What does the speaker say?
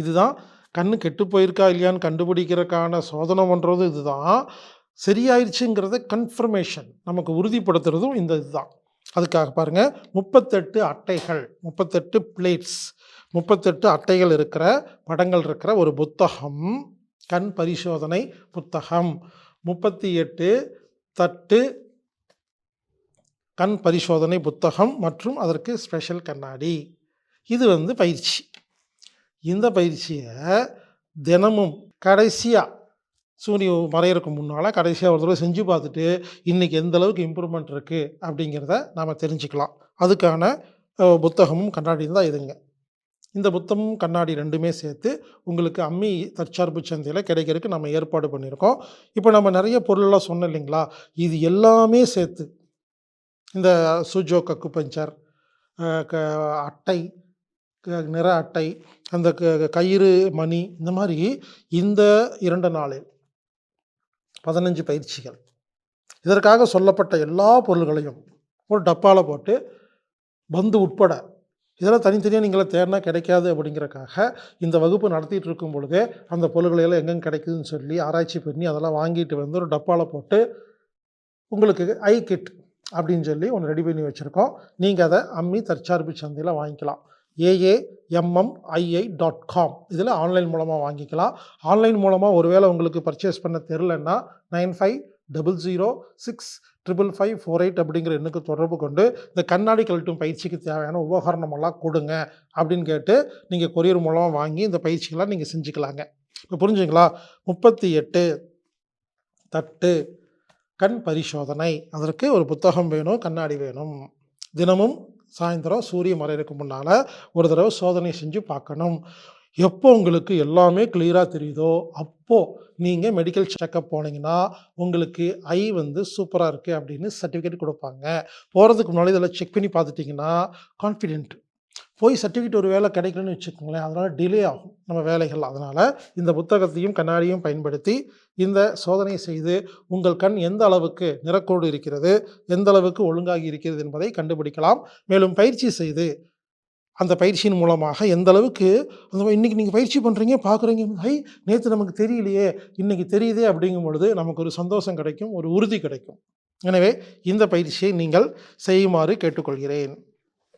இதுதான் கண்ணு கெட்டு போயிருக்கா இல்லையான்னு கண்டுபிடிக்கிறதுக்கான சோதனை பண்ணுறதும் இதுதான். சரியாயிருச்சுங்கிறத கன்ஃபர்மேஷன் நமக்கு உறுதிப்படுத்துறதும் இந்த இதுதான். அதுக்காக பாருங்கள், 38 அட்டைகள், 38 பிளேட்ஸ், 38 அட்டைகள் இருக்கிற படங்கள் இருக்கிற ஒரு புத்தகம், கண் பரிசோதனை புத்தகம். 38 தட்டு கண் பரிசோதனை புத்தகம் மற்றும் அதற்கு ஸ்பெஷல் கண்ணாடி. இது பயிற்சி. இந்த பயிற்சியை தினமும் கடைசியாக சூரியன் மறையிறதுக்கு முன்னால் கடைசியாக ஒரு தடவை செஞ்சு பார்த்துட்டு இன்றைக்கி எந்த அளவுக்கு இம்ப்ரூவ்மெண்ட் இருக்குது அப்படிங்கிறத நாம் தெரிஞ்சுக்கலாம். அதுக்கான புத்தகமும் கண்ணாடியும் தான் இதுங்க. இந்த புத்தகமும் கண்ணாடி ரெண்டுமே சேர்த்து உங்களுக்கு அம்மி தற்சார்பு சந்தையில் கிடைக்கிறதுக்கு நம்ம ஏற்பாடு பண்ணியிருக்கோம். இப்போ நம்ம நிறைய பொருளெல்லாம் சொன்னோம் இல்லைங்களா, இது எல்லாமே சேர்த்து இந்த சுஜோ கக்கு பஞ்சர், அட்டை, நிற அட்டை, அந்த கயிறு மணி, இந்த மாதிரி இந்த 2 நாளில் 15 பயிற்சிகள். இதற்காக சொல்லப்பட்ட எல்லா பொருள்களையும் ஒரு டப்பாவில் போட்டு பந்து உட்பட இதெல்லாம் தனித்தனியாக நீங்களே தேடினா கிடைக்காது அப்படிங்கிறக்காக இந்த வகுப்பு நடத்திட்டு இருக்கும் பொழுதே அந்த பொருள்களையெல்லாம் எங்கெங்கே கிடைக்குதுன்னு சொல்லி ஆராய்ச்சி பண்ணி அதெல்லாம் வாங்கிட்டு வந்து ஒரு டப்பாவில் போட்டு உங்களுக்கு ஐ கிட் அப்படின்னு சொல்லி ஒன்று ரெடி பண்ணி வச்சுருக்கோம். நீங்கள் அதை அம்மி தற்சார்பு சந்தையில் வாங்கிக்கலாம். AAMMII.com இதில் ஆன்லைன் மூலமாக வாங்கிக்கலாம். ஆன்லைன் மூலமாக ஒருவேளை உங்களுக்கு பர்ச்சேஸ் பண்ண தெரிலன்னா 9500655548 அப்படிங்கிற எண்ணுக்கு தொடர்பு கொண்டு இந்த கண்ணாடி கழட்டும் பயிற்சிக்கு தேவையான உபகரணமெல்லாம் கொடுங்க அப்படின்னு கேட்டு நீங்கள் கொரியர் மூலமாக வாங்கி இந்த பயிற்சிகளாக நீங்கள் செஞ்சுக்கலாங்க. இப்போ புரிஞ்சுங்களா? 38 தட்டு கண் பரிசோதனை, அதற்கு ஒரு புத்தகம் வேணும், கண்ணாடி வேணும். தினமும் சாயந்தரம் சூரிய மறையிறதுக்கு முன்னால் ஒரு தடவை சோதனை செஞ்சு பார்க்கணும். எப்போ உங்களுக்கு எல்லாமே கிளியராக தெரியுதோ அப்போது நீங்கள் மெடிக்கல் செக்கப் போனீங்கன்னா உங்களுக்கு ஐ சூப்பராக இருக்குது அப்படின்னு சர்டிஃபிகேட் கொடுப்பாங்க. போகிறதுக்கு முன்னாடி இதெல்லாம் செக் பண்ணி பார்த்துட்டிங்கன்னா கான்ஃபிடென்ட். போய் சர்டிஃபிகேட் ஒரு வேலை கிடைக்கலன்னு வச்சுக்கோங்களேன், அதனால் டிலே ஆகும் நம்ம வேலைகள். அதனால் இந்த புத்தகத்தையும் கண்ணாடியும் பயன்படுத்தி இந்த சோதனை செய்து உங்கள் கண் எந்த அளவுக்கு நிறக்கோடு இருக்கிறது, எந்த அளவுக்கு ஒழுங்காகி இருக்கிறது என்பதை கண்டுபிடிக்கலாம். மேலும் பயிற்சி செய்து அந்த பயிற்சியின் மூலமாக எந்த அளவுக்கு இன்றைக்கி நீங்கள் பயிற்சி பண்ணுறீங்க, பார்க்குறீங்க, நேற்று நமக்கு தெரியலையே இன்றைக்கி தெரியுதே அப்படிங்கும் பொழுது நமக்கு ஒரு சந்தோஷம் கிடைக்கும், ஒரு உறுதி கிடைக்கும். எனவே இந்த பயிற்சியை நீங்கள் செய்யுமாறு கேட்டுக்கொள்கிறேன்.